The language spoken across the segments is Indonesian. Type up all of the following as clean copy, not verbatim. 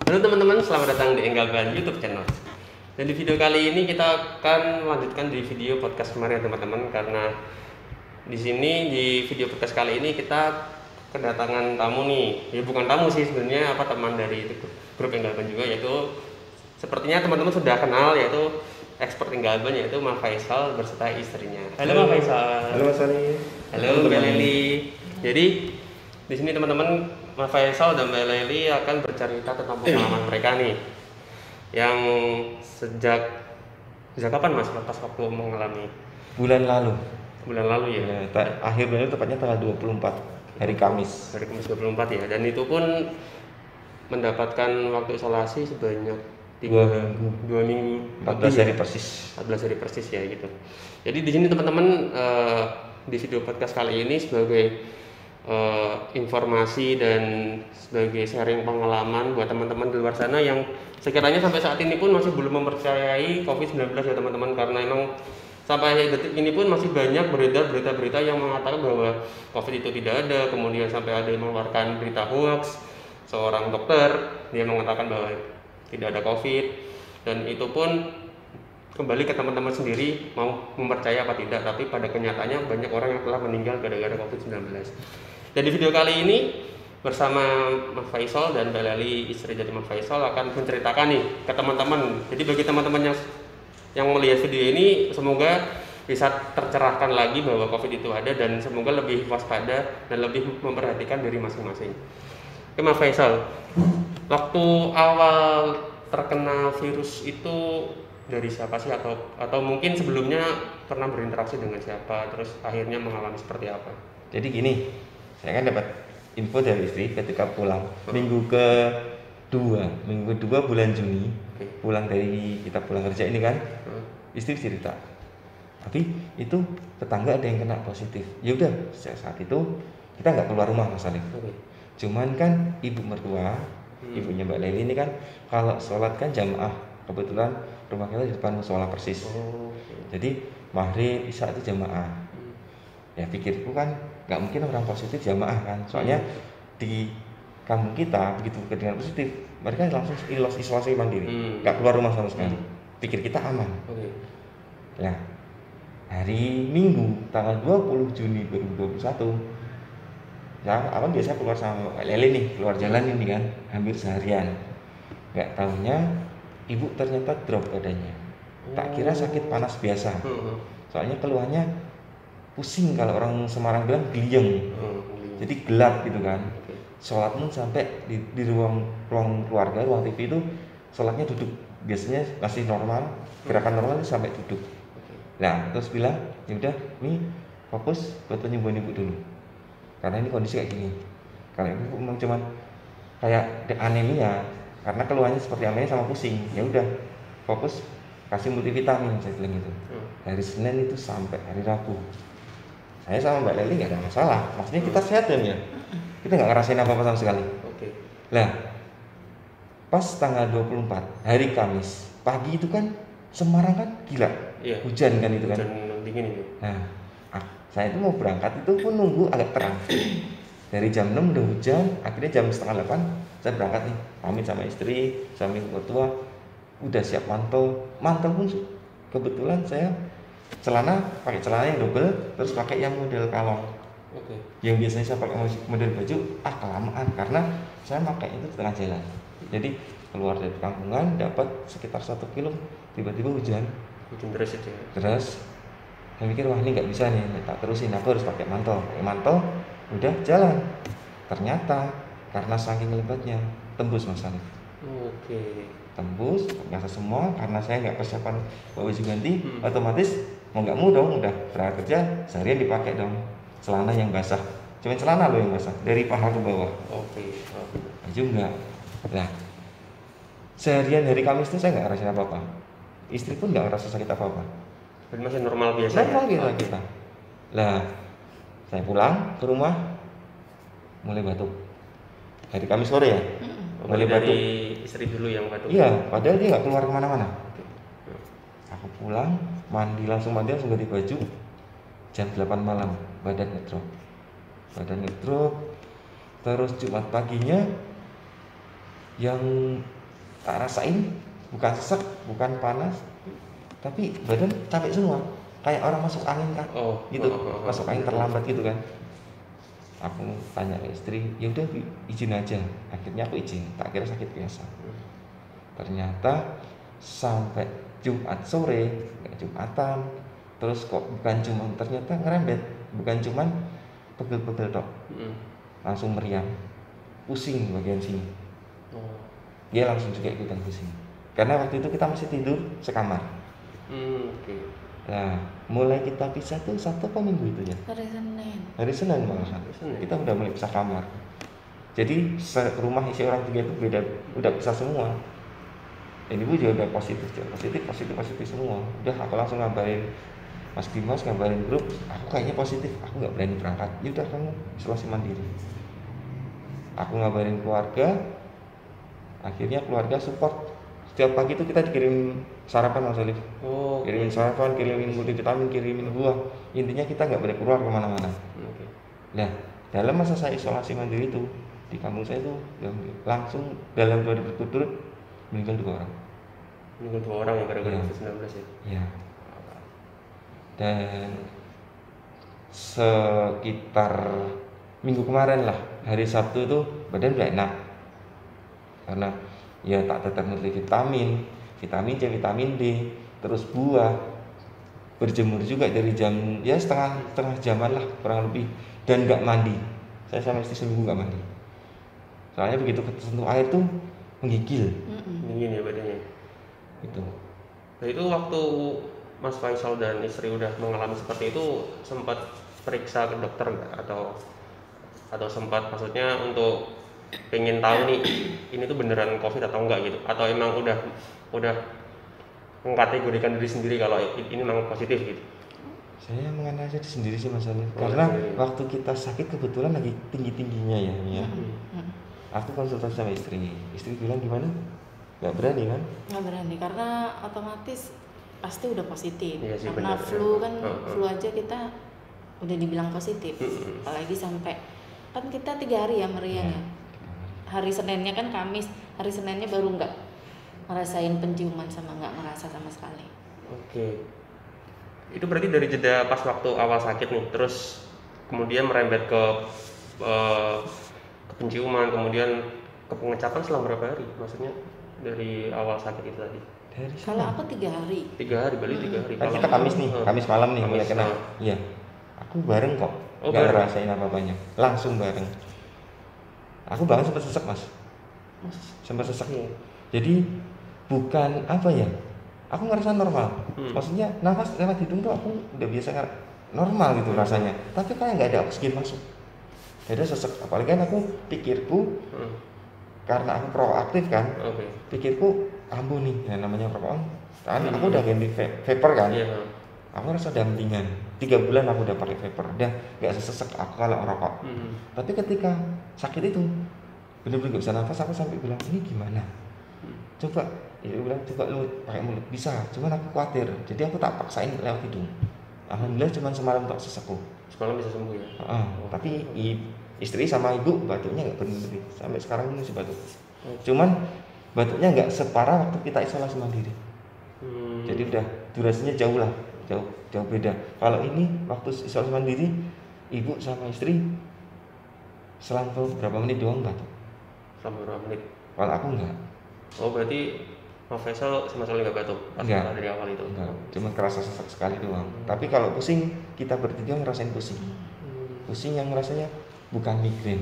Halo teman-teman, selamat datang di Enggalban YouTube channel. Dan di video kali ini kita akan melanjutkan di video podcast kemarin ya teman-teman, karena di sini di video podcast kali ini kita kedatangan tamu nih. Ya bukan tamu sih sebenarnya, teman dari grup Enggalban juga, yaitu sepertinya teman-teman sudah kenal, yaitu expert Enggalban, yaitu Mas Faisal berserta istrinya. Halo Mas Faisal. Halo Mas Ali. Halo Mbak Leli. Jadi di sini teman-teman, Mas Faisal dan Mbak Leli akan bercerita tentang pengalaman mereka nih, yang sejak kapan Mas pas waktu mengalami? Bulan lalu Ya. akhir bulan itu tepatnya tanggal 24 hari Kamis. Hari Kamis 24 ya, dan itu pun mendapatkan waktu isolasi sebanyak 2 minggu 14 hari persis. 14 hari persis ya gitu. Jadi di sini teman-teman, di video podcast kali ini sebagai informasi dan sebagai sharing pengalaman buat teman-teman di luar sana yang sekiranya sampai saat ini pun masih belum mempercayai COVID-19 ya teman-teman, karena emang sampai detik ini pun masih banyak beredar berita-berita yang mengatakan bahwa COVID itu tidak ada, kemudian sampai ada yang mengeluarkan berita hoax, seorang dokter dia mengatakan bahwa tidak ada COVID, dan itu pun kembali ke teman-teman sendiri mau mempercaya apa tidak, tapi pada kenyataannya banyak orang yang telah meninggal gara-gara COVID-19. Dan di video kali ini bersama Mas Faisal dan Mbak Leli, istri dari Mas Faisal, akan menceritakan nih ke teman-teman. Jadi bagi teman-teman yang melihat video ini, semoga bisa tercerahkan lagi bahwa COVID itu ada, dan semoga lebih waspada dan lebih memperhatikan diri masing-masing. Oke Mas Faisal, waktu awal terkena virus itu dari siapa sih, atau mungkin sebelumnya pernah berinteraksi dengan siapa, terus akhirnya mengalami seperti apa? Jadi gini, saya kan dapat info dari istri ketika pulang minggu kedua bulan Juni. Pulang kerja ini kan, istri cerita, tapi itu tetangga ada yang kena positif. Ya udah, saat itu kita nggak keluar rumah Mas Alif. Cuman kan ibu mertua, ibunya Mbak Leli ini kan kalau sholat kan jamaah, kebetulan rumah kita di depan musola persis. Jadi maghrib isya itu jamaah. Ya pikirku kan nggak mungkin orang positif jamaah kan, soalnya di kampung kita begitu dengan positif mereka langsung isolasi mandiri, nggak keluar rumah sama sekali. Pikir kita aman. Nah, hari Minggu tanggal 20 Juni 2021 ya, aku biasanya keluar sama Mbak Leli nih, keluar jalan ini kan hampir seharian. Nggak tahunya ibu ternyata drop badannya. Tak kira sakit panas biasa, soalnya keluhannya pusing, kalau orang Semarang bilang gliyeng. Jadi gelap gitu kan. Sholat pun sampai di ruang keluarga, ruang TV itu sholatnya duduk. Biasanya masih normal, gerakan normal itu sampai duduk. Nah terus bilang, ya udah nih fokus buat penyembuhan ibu dulu, karena ini kondisi kayak gini. Kalau ibu memang cuman kayak anemia, karena keluhannya seperti anemia sama pusing, ya udah fokus kasih multivitamin, saya bilang gitu. Hari Senin itu sampai hari Rabu saya sama Mbak Leli nggak ada masalah, maksudnya kita sehat ya, kita nggak ngerasain apa-apa sama sekali. Lah pas tanggal 24 hari Kamis pagi itu kan Semarang kan gila, hujan kan itu kan, hujan dingin itu. Nah saya itu mau berangkat itu pun nunggu agak terang. Dari jam 6 udah hujan, akhirnya jam setengah 8 saya berangkat nih, pamit sama istri, sama ibu mertua, udah siap mantel pun kebetulan saya pakai celana yang double, terus pakai yang model kalong. Yang biasanya saya pakai model baju kelamaan, karena saya pakai itu di tengah jalan. Jadi keluar dari kampungan dapat sekitar 1 kilo, tiba-tiba hujan deras itu ya. Terus saya mikir, wah ini nggak bisa nih, tak terusin, aku harus pakai mantel, udah jalan. Ternyata karena saking lebatnya tembus Mas Alif. Tembus biasa semua, karena saya nggak persiapan bawa baju ganti, otomatis mau nggak mau dong, udah berangkat kerja seharian dipakai dong celana yang basah, cuma celana loh yang basah dari paha ke bawah. Baju enggak. Nah seharian hari Kamis itu saya nggak ngerasain apa-apa, istri pun nggak ngerasa sakit apa-apa, dan masih normal biasa. Kita. Lah saya pulang ke rumah mulai batuk hari Kamis sore ya. Mulai batuk. Istri dulu yang batuk. Iya, padahal dia nggak keluar kemana-mana. Aku pulang, langsung ganti baju. Jam 8 malam badan ngedrop. Terus Jumat paginya yang tak rasain bukan sesek, bukan panas, tapi badan capek semua, kayak orang masuk angin kan, gitu, masuk angin terlambat gitu kan. Aku tanya ke istri, ya udah izin aja. Akhirnya aku izin, tak kira sakit biasa. Ternyata sampai Jumat sore, Jumatan, terus kok bukan cuma ternyata ngerembet, bukan cuman pegel-pegel tok, langsung meriang, pusing bagian sini. Dia langsung juga ikutan pusing. Karena waktu itu kita masih tidur sekamar. Nah, mulai kita pisah tuh Sabtu apa Minggu itu ya? Hari Senin malah. Kita udah mulai pisah kamar. Jadi rumah isi orang 3 itu beda, udah pisah semua. Dan ibu juga udah positif semua. Udah aku langsung ngabarin Mas Dimas, ngabarin grup, aku kayaknya positif, aku nggak berani berangkat. Ya udah kamu isolasi mandiri. Aku ngabarin keluarga, akhirnya keluarga support. Setiap pagi itu kita dikirim sarapan Mas Alif. Kirimin sarapan, kirimin multivitamin, kirimin buah. Intinya kita nggak boleh keluar kemana-mana. Nah, dalam masa saya isolasi mandiri itu di kampung saya itu langsung dalam 2 hari berturut-turut meninggal 2 orang. Meninggal 2 orang ya gara-gara COVID-19 ya? Iya. Dan sekitar minggu kemarin lah, hari Sabtu itu badan udah enak. Karena ya tak tetes multivitamin, vitamin C, vitamin D, terus buah, berjemur juga dari jam ya setengah jaman lah kurang lebih, dan nggak mandi. Saya sama istri seminggu nggak mandi. Soalnya begitu kesentuh air tuh menggigil. Dingin ya badannya. Itu. Nah itu waktu Mas Faisal dan istri udah mengalami seperti itu, sempat periksa ke dokter nggak, atau sempat maksudnya untuk pengen tahu nih ini tuh beneran COVID atau enggak gitu, atau emang udah mengkategorikan diri sendiri kalau ini memang positif gitu? Saya menganalisa sendiri sih Mas Alif, karena waktu kita sakit kebetulan lagi tinggi-tingginya ya. Aku konsultasi sama istri bilang gimana? Nggak berani kan? Nggak berani karena otomatis pasti udah positif. Iya sih, karena benar, flu ya. kan flu aja kita udah dibilang positif. Apalagi sampai kan kita 3 hari ya meriangnya. Hari Seninnya kan Kamis, hari Seninnya baru nggak ngerasain penciuman sama nggak merasa sama sekali. Oke. Itu berarti dari jeda pas waktu awal sakit nih, terus kemudian merembet ke penciuman, kemudian ke pengecapan selama berapa hari? Maksudnya dari awal sakit itu tadi? Kalau aku 3 hari. 3 hari, balik 3 hari. Kan kita Kamis nih, Kamis malam nih mulai kena. Iya. Aku bareng kok. Nggak ngerasain apa-apanya. Langsung bareng. Aku banget sempat sesek Mas. Sempat sesek. Jadi bukan apa ya? Aku ngerasa normal. Maksudnya nafas lewat hidung tuh aku udah biasa normal gitu rasanya. Tapi kayak nggak ada oksigen masuk. Ada sesek. Apalagi kan aku pikirku karena aku proaktif kan. Pikirku ampuh nih, ya namanya rokok kan. Aku udah ganti vapor kan. Aku rasa udah mendingan. 3 bulan aku udah pakai vapor, udah nggak sesek aku kalau ngerokok. Tapi ketika sakit itu bener-bener nggak bisa nafas, aku sampai bilang ini gimana? Coba, dia bilang coba lu pakai mulut bisa. Cuman aku khawatir, jadi aku tak paksain lewat hidung. Alhamdulillah cuman semalam tak sesek. Semalam bisa sembuh ya. Tapi istri sama ibu batuknya nggak berhenti, sampai sekarang ini masih batuk. Cuman batuknya nggak separah waktu kita isolasi mandiri. Jadi udah durasinya jauh beda. Kalau ini waktu isolasi mandiri, ibu sama istri selang berapa menit doang batuk. Selama berapa menit? Kalau aku enggak. Oh berarti Mas Faisal sama sekali nggak batuk? Enggak. Dari awal itu? Enggak. Cuma kerasa sesak sekali doang. Tapi kalau pusing, kita bertiga ngerasain pusing. Pusing yang rasanya bukan migrain,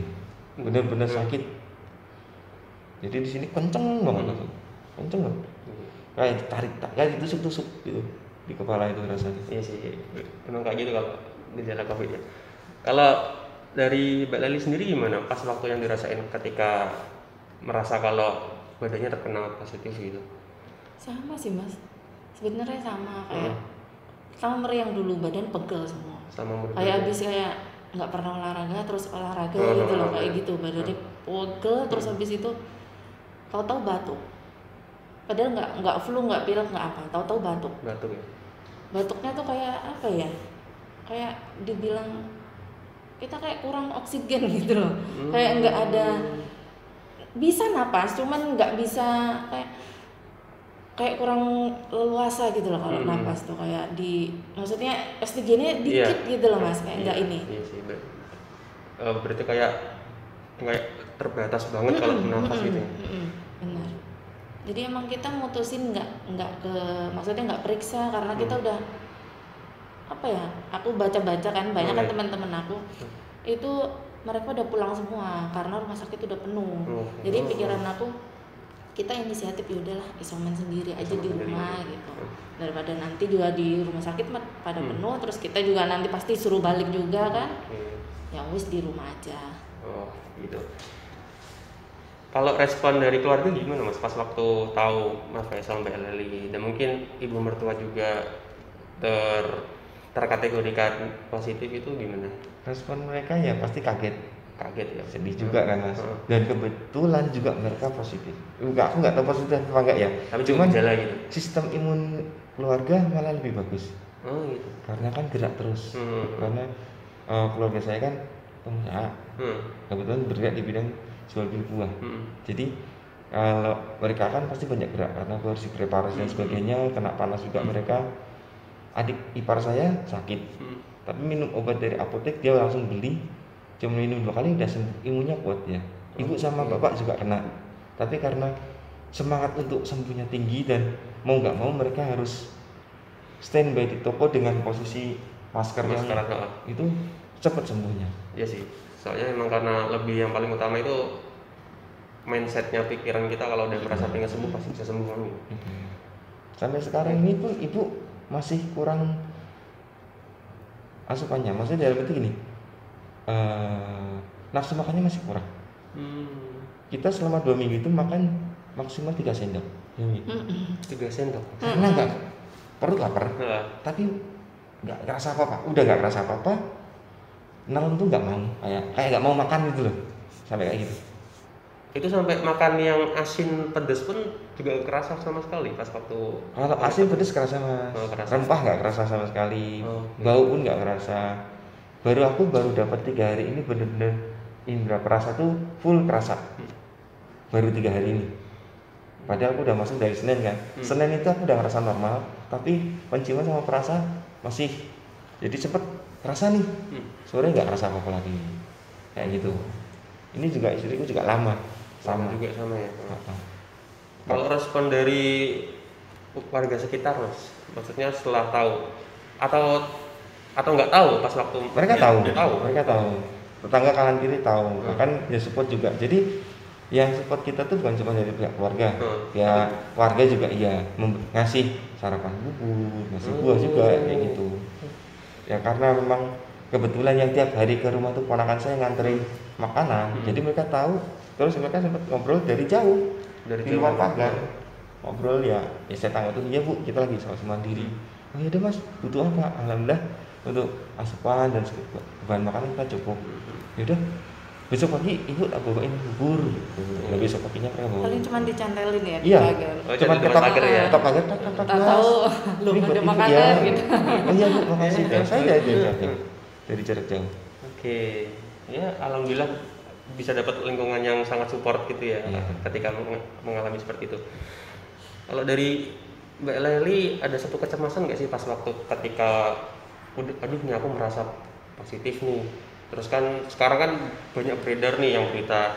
bener-bener sakit. Jadi di sini kenceng banget, kenceng banget. Kayak ditarik, kayak ditusuk-tusuk gitu di kepala itu rasanya. Iya sih, emang kayak gitu kalau gejala COVID ya. Kalau dari Mbak Leli sendiri gimana pas waktu yang dirasain ketika merasa kalau badannya terkena positif gitu? Sama sih Mas, sebenarnya sama kayak sama meriang dulu, badan pegel semua. Kayak abis kayak nggak pernah olahraga terus olahraga gitu loh, kayak gitu badannya pegel terus habis itu tahu-tahu batuk. Padahal nggak flu, nggak pilek, nggak apa, tahu-tahu batuk. Batuk ya. Batuknya tuh kayak apa ya? Kayak dibilang kita kayak kurang oksigen gitu loh. Kayak nggak ada bisa napas, cuman nggak bisa kayak kurang leluasa gitu loh kalau napas tuh, kayak maksudnya oksigennya dikit gitu loh Mas, kayak nggak ini. Iya sih, berarti kayak terbatas banget kalau nafas gitu ya. Benar. Jadi emang kita mutusin nggak maksudnya nggak periksa karena kita udah aku baca-baca kan banyak kan teman-teman aku itu mereka udah pulang semua karena rumah sakit udah penuh. Jadi pikiran aku, kita inisiatif yaudahlah isoman sendiri aja di rumah gitu, daripada nanti juga di rumah sakit pada penuh terus kita juga nanti pasti suruh balik juga kan. Ya wis di rumah aja. Oh gitu. Kalau respon dari keluarga gimana Mas pas waktu tahu Mas Faisal Mbak Leli dan mungkin ibu mertua juga terkategorikan positif, itu gimana? Respon mereka ya pasti kaget ya, sedih juga kan Mas. Dan kebetulan juga mereka positif. Aku nggak tahu positif apa enggak ya. Tapi cuman gitu. Sistem imun keluarga malah lebih bagus. Oh gitu. Karena kan gerak terus. Karena keluarga saya kan pengusaha. Kebetulan bergerak di bidang jual beli buah. Jadi kalau mereka kan pasti banyak gerak karena harus dipreparasi dan sebagainya, kena panas juga mereka. Adik ipar saya sakit, tapi minum obat dari apotek dia langsung beli, cuma minum 2 kali udah sembuh, imunnya kuat ya. Ibu sama bapak juga kena, tapi karena semangat untuk sembuhnya tinggi dan mau nggak mau mereka harus standby di toko dengan posisi masker itu cepat sembuhnya. Iya sih, soalnya emang karena lebih yang paling utama itu mindsetnya, pikiran kita kalau udah merasa pengen sembuh pasti bisa sembuh kan. Sampai sekarang ini pun ibu masih kurang asupannya, maksudnya dalam itu gini, nafsu makannya masih kurang. Kita selama 2 minggu itu makan maksimal 3 sendok. 3 sendok? Karena nggak perut lapar, tapi nggak ngerasa apa-apa, udah nggak ngerasa apa-apa, nelen tuh nggak mau, kayak nggak mau makan gitu loh, sampai kayak gitu. Itu sampai makan yang asin pedas pun juga kerasa sama sekali pas waktu. Kalau asin pedas kerasa Mas. Rempah nggak kerasa sama sekali. Bau pun nggak kerasa. Aku baru dapat 3 hari ini bener-bener indera perasa tuh full kerasa. Baru 3 hari ini. Padahal aku udah masuk dari Senin kan. Senin itu aku udah ngerasa normal, tapi penciuman sama perasa masih. Jadi sempet kerasa nih. Sore nggak kerasa apa-apa lagi. Kayak gitu. Ini juga istriku juga lama. Sama ya. Kalau respon dari warga sekitar Mas, maksudnya setelah tahu atau nggak tahu pas waktu mereka tahu, tetangga kanan kiri tahu, bahkan ya support juga. Jadi yang support kita tuh bukan cuma dari pihak keluarga, ya warga juga ngasih sarapan bubur, ngasih buah juga kayak gitu. Ya karena memang kebetulan yang tiap hari ke rumah tuh ponakan saya nganterin makanan, jadi mereka tahu. Terus mereka sempat ngobrol dari jauh, di luar pagar. Ngobrol ya saya tanya tuh, iya Bu, kita lagi isolasi mandiri. Oh iya deh Mas, butuh apa? Alhamdulillah untuk asupan dan bahan makanan kita cukup. Yaudah, besok pagi ibu tak bawain bubur. Nah, besok paginya mereka bawa. Paling cuma dicantelin ya di iya, pagar. Cuma ketok pagar ya. Ketok pagar, tak tahu lu ada makanan gitu. Oh iya Bu, makasih. Saya dari jarak jauh. Oke, ya alhamdulillah bisa dapat lingkungan yang sangat support gitu ya, ketika mengalami seperti itu. Kalau dari Mbak Leli ada satu kecemasan nggak sih pas waktu ketika aduh nih aku merasa positif nih, terus kan sekarang kan banyak beredar nih yang berita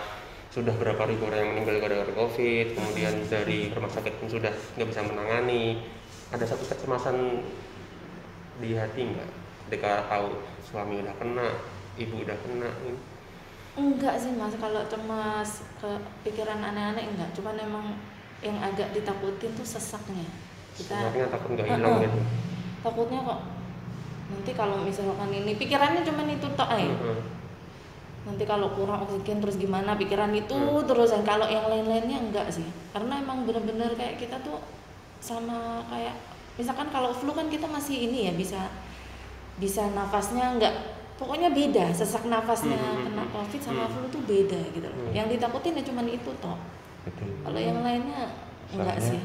sudah berapa ribu orang yang meninggal gara-gara COVID, kemudian dari rumah sakit pun sudah nggak bisa menangani. Ada satu kecemasan di hati nggak ketika tahu suami udah kena, ibu udah kena? Enggak sih Mas, kalau cemas kepikiran aneh-aneh enggak, cuman emang yang agak ditakutin tuh sesaknya. Sebenarnya takut nggak hilang gitu. Takutnya kok nanti kalau misalkan ini pikirannya cuman itu tok nanti kalau kurang oksigen terus gimana, pikiran itu terus. Kalau yang lain-lainnya enggak sih, karena emang bener-bener kayak kita tuh sama kayak misalkan kalau flu kan kita masih ini ya, bisa nafasnya enggak, pokoknya beda, sesak nafasnya kena COVID sama flu tuh beda gitu loh. Yang ditakutin ya cuman itu toh. Kalau yang lainnya enggak sih.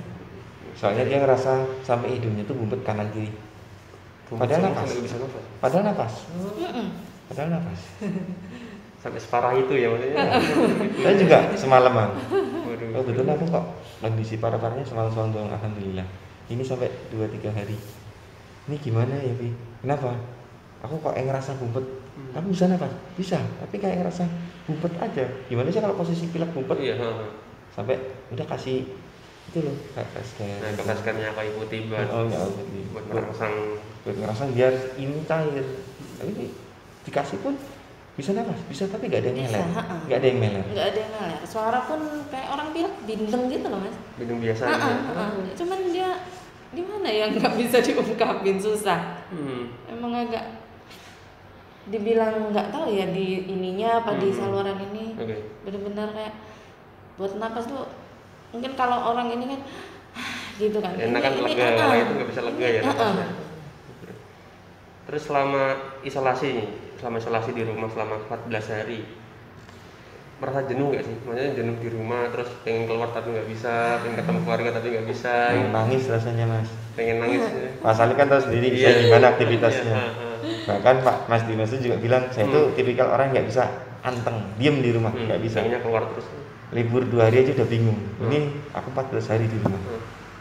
Soalnya dia ngerasa sampai hidungnya tuh bumbet kanan kiri. Padahal nafas. Sampai separah itu ya maksudnya. Saya juga semalaman. Oh betul, aku kok kondisi parah-parahnya semalam doang, alhamdulillah. Ini sampai 2-3 hari. Ini gimana ya, Pi? Kenapa? Aku kok ngerasa bumpet. Kamu bisa nafas? Bisa, tapi kayak ngerasa bumpet aja. Gimana sih kalau posisi pilek bumpet? Iya, sampai udah kasih itu loh, kasihnya aku ikuti buat buat ngerangsang biar ini cair. Tapi dikasih pun bisa nafas, bisa, tapi nggak ada yang meler. Nggak ada yang meler. Suara pun kayak orang pilek bindeng gitu loh, Mas. Bindeng biasa. Cuman dia gimana ya, nggak bisa diungkapin, susah. Emang agak dibilang nggak tahu ya di ininya apa di saluran ini. Benar-benar kayak buat napas tuh mungkin kalau orang ini kan gitu kan. Enak kan lega, kalau itu nggak bisa lega ya. Terus selama isolasi di rumah selama 14 hari merasa jenuh nggak sih? Maksudnya jenuh di rumah, terus pengen keluar tapi nggak bisa, pengen ketemu keluarga tapi nggak bisa. Nangis rasanya, Mas. Pengen nangis. Mas Ali kan tahu sendiri saya gimana aktivitasnya. Bahkan Pak Mas Dimas itu juga bilang saya itu tipikal orang nggak bisa anteng, diem di rumah, nggak bisa. Pengennya keluar terus. Libur 2 hari aja udah bingung. Ini aku 14 hari di rumah.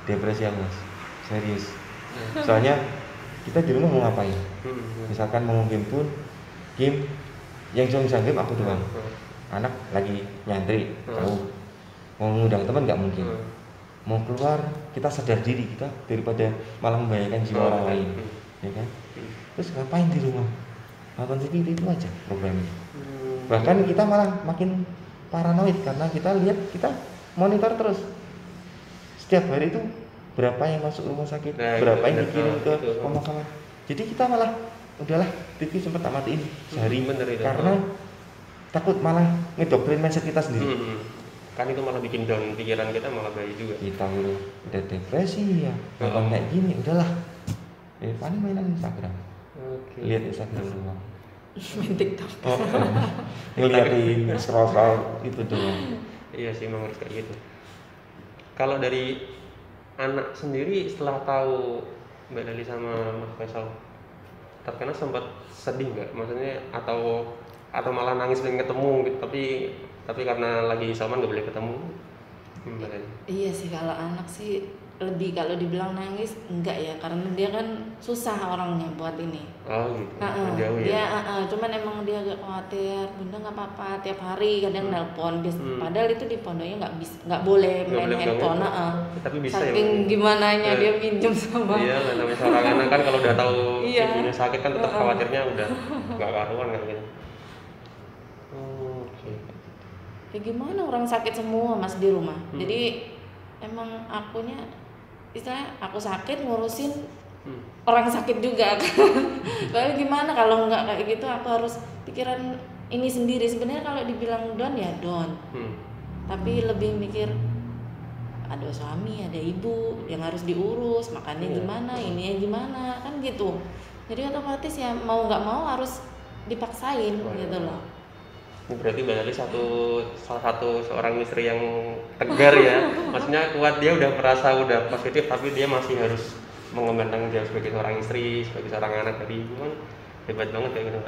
Depresi ya, Mas. Serius. Soalnya kita di rumah mau ngapain? Misalkan mau game pun, game yang bisa game aku doang. Anak lagi nyantri, jauh. Mau ngundang teman nggak mungkin. Mau keluar kita sadar diri kita daripada malah membahayakan jiwa orang lain, ya kan? Terus ngapain di rumah? Nonton TV itu aja programnya. Bahkan kita malah makin paranoid karena kita lihat, kita monitor terus setiap hari itu berapa yang masuk rumah sakit, berapa yang dikirim ke pemakaman. Jadi kita malah udahlah TV sempat matiin sehari karena takut malah ngedoktrin mindset kita sendiri. Kan itu malah bikin down pikiran kita, malah bahaya juga. Kita udah depresi ya, kalau kayak gini udahlah. Paling mainan Instagram. Lihat Instagram doang. Main TikTok. Ngeliatin scroll itu doang. Iya sih, memang harus kayak gitu. Kalau dari anak sendiri setelah tahu Mbak Dali sama Mas Faisal terkena, sempat sedih nggak? Maksudnya atau malah nangis pengen ketemu gitu, tapi karena lagi isoman nggak boleh ketemu. Iya sih, kalau anak sih lebih, kalau dibilang nangis enggak ya, karena dia kan susah orangnya buat ini. Oh gitu. Jauh ya. Cuman emang dia agak khawatir, Bunda nggak apa-apa, tiap hari kadang nelpon. Padahal itu di pondoknya nggak boleh main handphone. Tapi bisa. Saking ya, gimananya dia pinjam sama. Iya, namanya seorang anak kan kalau udah tahu ibunya sakit kan tetap khawatirnya udah nggak karuan kan gitu. Ya gimana, orang sakit semua Mas di rumah. Jadi emang akunya istilahnya aku sakit ngurusin orang sakit juga kan. Lalu gimana kalau nggak kayak gitu, aku harus pikiran ini sendiri. Sebenarnya kalau dibilang down ya down, tapi lebih mikir ada suami, ada ibu yang harus diurus, makannya gimana, ininya gimana, kan gitu. Jadi otomatis ya mau nggak mau harus dipaksain gitu loh. Ini berarti Mbak Dali salah satu seorang istri yang tegar ya. Maksudnya kuat, dia udah merasa udah positif, tapi dia masih harus mengemban tanggung jawab sebagai seorang istri, sebagai seorang anak dari ibu. Kan hebat banget kayak gitu.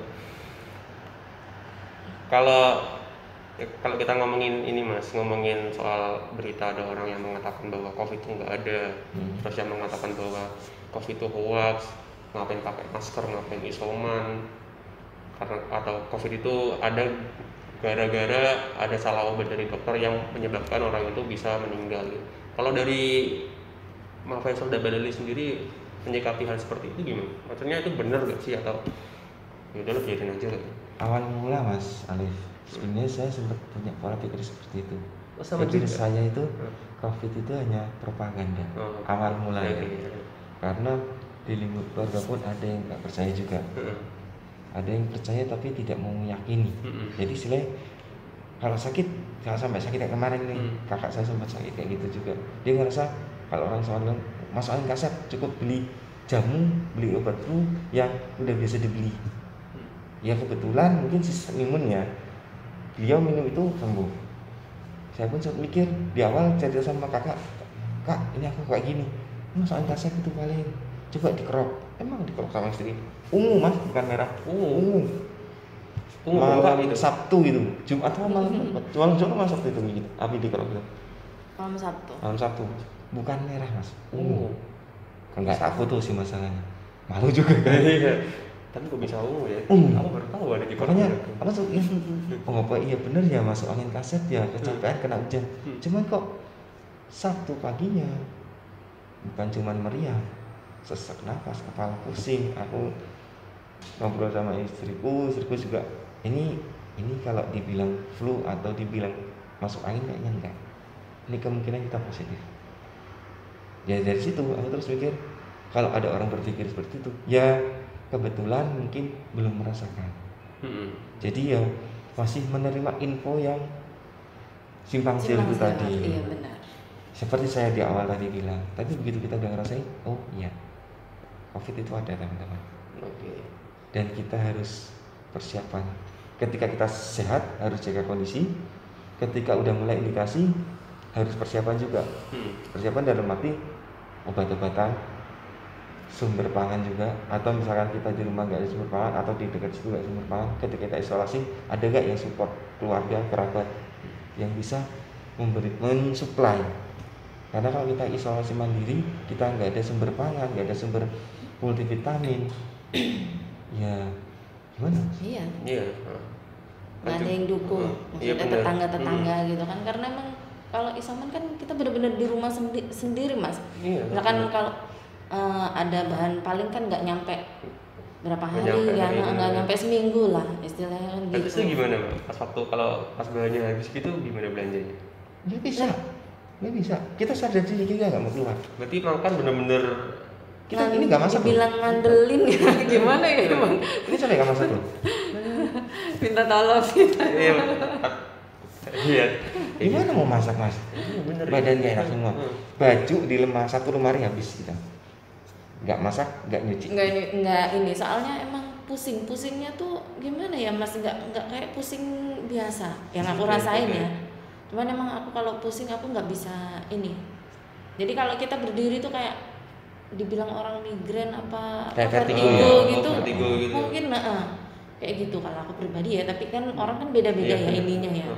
Kalau kita ngomongin ini Mas, ngomongin soal berita ada orang yang mengatakan bahwa COVID itu nggak ada, terus yang mengatakan bahwa COVID itu hoax, ngapain pakai masker, ngapain isoman, karena atau COVID itu ada gara-gara ada salah obat dari dokter yang menyebabkan orang itu bisa meninggal. Kalau dari Mas Faisal dan Mbak Dali sendiri menyikapi hal seperti itu gimana? Maksudnya itu benar nggak sih, atau ya udah biarin aja gitu? Awal mula Mas Alif, sebenarnya saya sempat punya pola pikir seperti itu. Pikir saya itu COVID itu hanya propaganda. Awal mulanya. Karena di lingkup keluarga pun ada yang nggak percaya juga. Ada yang percaya tapi tidak mau meyakini. Jadi istilahnya kalau sakit, kalau sampai sakit kayak kemarin nih, kakak saya sempat sakit kayak gitu juga. Dia ngerasa kalau orang soal masukin kaset cukup beli jamu, beli obat flu yang udah biasa dibeli. Ya kebetulan mungkin sistem imunnya beliau minum itu sembuh. Saya pun sempat mikir di awal cerita sama kakak, kak ini aku kayak gini, masukin kaset itu paling coba dikerok. Emang dikerok sama istri ungu Mas, bukan merah, ungu. malam itu Sabtu gitu, Jumat atau malam Jumat malam Sabtu itu gitu. Api di kalau gitu. Malam Sabtu. Malam Sabtu. Bukan merah mas. Enggak aku tuh sih masalahnya. Malu juga kan. Tapi kok bisa ungu ya? Aku baru tahu ada kipas. Makanya apa tuh? Oh apa iya bener ya masuk angin kaset ya kecapean kena hujan. Cuman kok Sabtu paginya bukan cuman meriang, sesak nafas, kepala pusing. Aku ngobrol sama istriku juga ini kalau dibilang flu atau dibilang masuk angin kayaknya enggak. Ini kemungkinan kita positif. Ya dari situ aku terus mikir kalau ada orang berpikir seperti itu, ya kebetulan mungkin belum merasakan. Jadi ya masih menerima info yang simpang siur itu tadi. Iya benar. Seperti saya di awal tadi bilang, tapi begitu kita udah ngerasain, oh iya, COVID itu ada teman-teman. Dan kita harus persiapan. Ketika kita sehat harus jaga kondisi. Ketika udah mulai indikasi harus persiapan juga. Persiapan dalam arti obat-obatan, sumber pangan juga, atau misalkan kita di rumah nggak ada sumber pangan atau di dekat situ nggak ada sumber pangan, ketika kita isolasi ada nggak yang support keluarga kerabat yang bisa mensuplai. Karena kalau kita isolasi mandiri kita nggak ada sumber pangan, nggak ada sumber multivitamin, ya gimana? Iya. Nggak ada Lanjut. yang dukung, maksudnya tetangga-tetangga gitu kan, karena emang kalau isoman kan kita benar-benar di rumah sendiri mas. Misalkan kalau ada bahan paling kan nggak nyampe berapa hari ya, nggak nyampe seminggu lah istilahnya kan gitu. Itu gimana pas waktu kalau pas bahannya habis gitu gimana belanjanya? Nggak bisa. Kita sadar diri kita nggak mau keluar. Berarti makan bener-bener kita ini nggak masak. Dibilang ngandelin ya gimana ya bang? Ini sampai nggak masak loh. Minta tolong kita. Iya. Gimana mau masak mas? Badan gak enak semua. Baju di satu lemari habis kita. Nggak masak, nggak nyuci. Nggak ini. Soalnya emang pusingnya tuh gimana ya mas? Nggak kayak pusing biasa. Yang aku rasain ya. Cuman emang aku kalau pusing aku nggak bisa ini. Jadi kalau kita berdiri tuh kayak dibilang orang migrain apa vertigo gitu. Mungkin kayak gitu kalau aku pribadi ya. Tapi kan orang kan beda-beda ya ininya ya.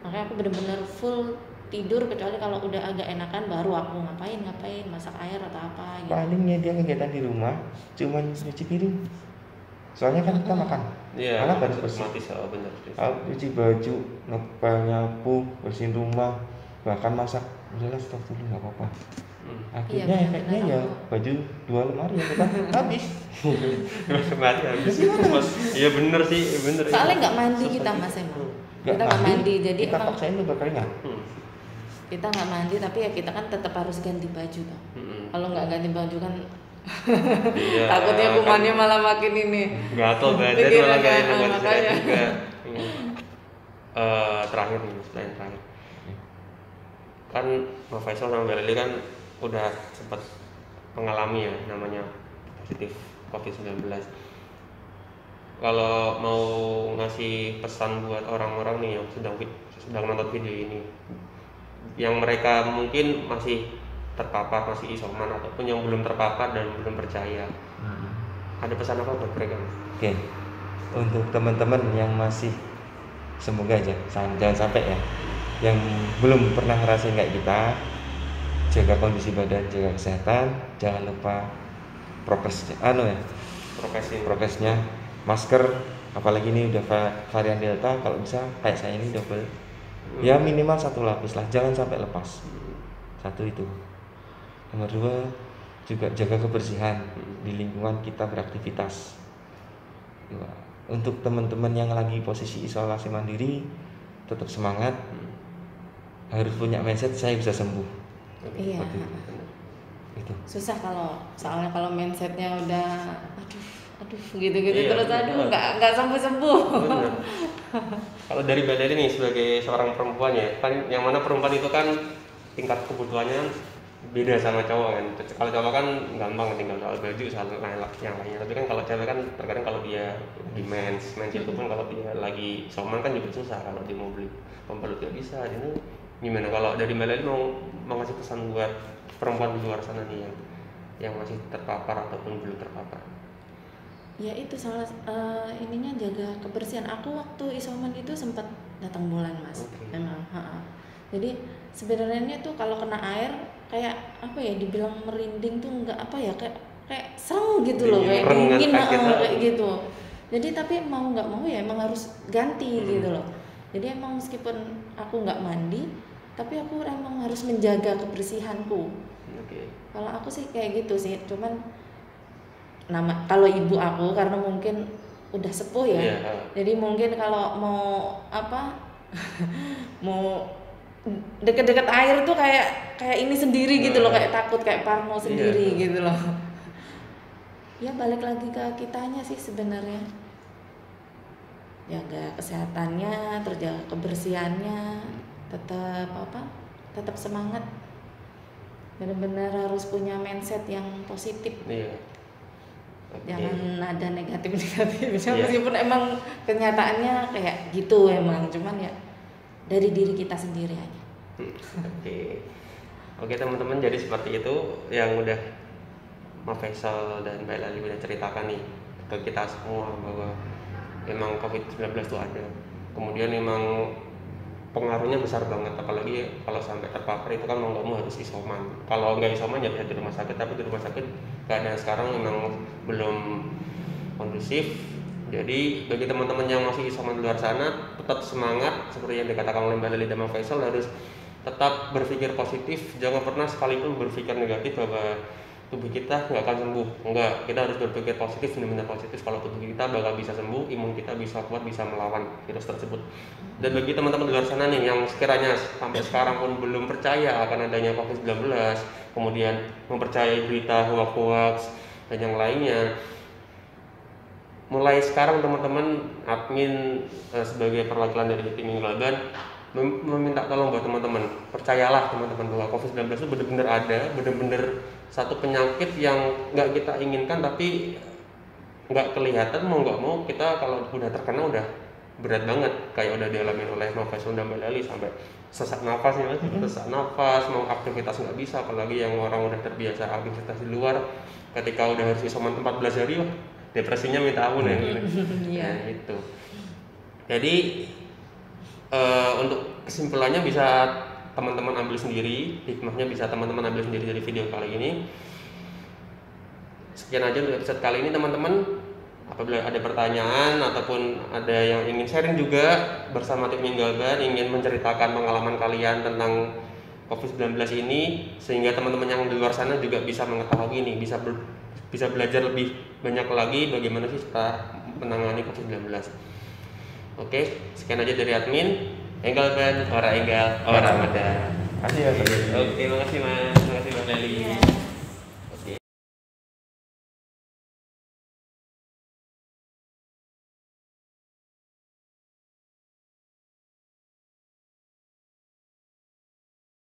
Makanya aku bener-bener full tidur, kecuali kalau udah agak enakan baru aku ngapain masak air atau apa gitu. Palingnya dia kegiatan di rumah cuma nyuci piring. Soalnya kan kita makan. Iya. Anak harus bersih. Bener. Cuci baju, ngepel, nyapu, bersihin rumah, bahkan masak. Udahlah stop dulu nggak apa-apa. Akhirnya efeknya ya baju 2 lemari ya kita habis. 2 lemari habis. Iya bener sih. Soalnya nggak mandi kita mas emang. Kita nggak mandi, jadi kita emang paksain tuh berkeringat. Kita nggak mandi, tapi ya kita kan tetap harus ganti baju toh. Kalau nggak ganti baju kan takutnya kumannya malah makin ini. Gatel badan malah nggak enak juga. Terakhir nih, selain terakhir. Kan Mbak Faisal sama Mbak Lili kan udah sempat mengalami ya namanya positif COVID-19. Kalau mau ngasih pesan buat orang-orang nih yang sedang nonton video ini, yang mereka mungkin masih terpapar, masih isoman ataupun yang belum terpapar dan belum percaya, ada pesan apa buat mereka? Oke, untuk teman-teman yang masih, semoga aja jangan sampai ya, yang belum pernah ngerasain kayak kita, jaga kondisi badan, jaga kesehatan, jangan lupa prokesnya, masker, apalagi ini udah varian Delta, kalau bisa kayak saya ini double, ya minimal 1 lapis lah, jangan sampai lepas. 1 itu. Nomor 2 juga jaga kebersihan di lingkungan kita beraktivitas. Untuk teman-teman yang lagi posisi isolasi mandiri, tetap semangat, harus punya mindset saya bisa sembuh. Iya. Itu. Susah soalnya kalau mindsetnya udah aduh gitu-gitu terus nggak sembuh. Kalau dari Mbak Leli nih sebagai seorang perempuan ya, kan yang mana perempuan itu kan tingkat kebutuhannya beda sama cowok kan. Kalau cowok kan gampang tinggal soal baju soal yang lainnya, tapi kan kalau cewek kan terkadang kalau dia di mens itu pun kalau dia lagi soman kan juga susah kalau dia mau beli pembalut nggak bisa. Ini gimana kalau dari Mbak Leli mau ngasih pesan buat perempuan di luar sana nih yang masih terpapar ataupun belum terpapar? Ya itu salah ininya jaga kebersihan. Aku waktu isoman itu sempat datang bulan Mas. Memang. Jadi sebenarnya tuh kalau kena air kayak apa ya, dibilang merinding tuh enggak apa ya, kayak serem gitu loh, kayak dingin kayak gitu. Jadi tapi mau nggak mau ya emang harus ganti gitu loh. Jadi emang meskipun aku nggak mandi, tapi aku emang harus menjaga kebersihanku. Kalau aku sih kayak gitu sih, cuman kalau ibu aku karena mungkin udah sepuh ya, jadi mungkin kalau mau apa mau deket-deket air tuh kayak ini sendiri gitu loh, kayak takut, kayak parno sendiri gitu loh. Ya balik lagi ke kitanya sih sebenarnya, jaga kesehatannya, terjaga kebersihannya, tetap semangat, benar-benar harus punya mindset yang positif. Jangan ada negatif-negatifnya, meskipun emang kenyataannya kayak gitu emang, cuman ya dari diri kita sendiri aja. Oke teman-teman, jadi seperti itu yang udah Mas Faisal dan Mbak Lali udah ceritakan nih ke kita semua, bahwa emang COVID-19 itu ada, kemudian emang pengaruhnya besar banget, apalagi kalau sampai terpapar itu kan mau nggak mau harus isoman. Kalau nggak isoman ya bisa di rumah sakit, tapi di rumah sakit keadaan sekarang memang belum kondusif. Jadi bagi teman-teman yang masih isoman di luar sana, tetap semangat seperti yang dikatakan oleh Mbak Lali dan Mas Faisal, harus tetap berpikir positif, jangan pernah sekalipun berpikir negatif bahwa tubuh kita nggak akan sembuh. Enggak, kita harus berpikir positif, benar-benar positif kalau tubuh kita bakal bisa sembuh, imun kita bisa kuat, bisa melawan virus tersebut. Dan bagi teman-teman di luar sana nih yang sekiranya sampai sekarang pun belum percaya akan adanya COVID-19, kemudian mempercayai berita hoax dan yang lainnya, mulai sekarang teman-teman admin sebagai perwakilan dari tim Inggalban meminta tolong buat teman-teman, percayalah teman-teman bahwa COVID-19 itu benar-benar ada, benar-benar satu penyakit yang nggak kita inginkan tapi nggak kelihatan, mau nggak mau kita kalau udah terkena udah berat banget, kayak udah dialami oleh Mas Faisal dan Mbak Lali, sampai sesak nafas ya, sesak nafas, mau aktivitas nggak bisa, apalagi yang orang udah terbiasa aktivitas di luar, ketika udah harus isoman 14 hari, wah depresinya minta ampun ya. Nah, itu. Jadi untuk kesimpulannya bisa teman-teman ambil sendiri, hikmahnya bisa teman-teman ambil sendiri dari video kali ini. Sekian aja untuk episode kali ini teman-teman. Apabila ada pertanyaan ataupun ada yang ingin sharing juga bersama tim Inggalban, ingin menceritakan pengalaman kalian tentang COVID-19 ini, sehingga teman-teman yang di luar sana juga bisa mengetahui ini, bisa belajar lebih banyak lagi bagaimana sih kita menangani COVID-19. Oke, sekian aja dari admin Inggalban, orang Inggal, orang Medan. Makasih ya. Oke, makasih Mas, makasih Mbak Lali.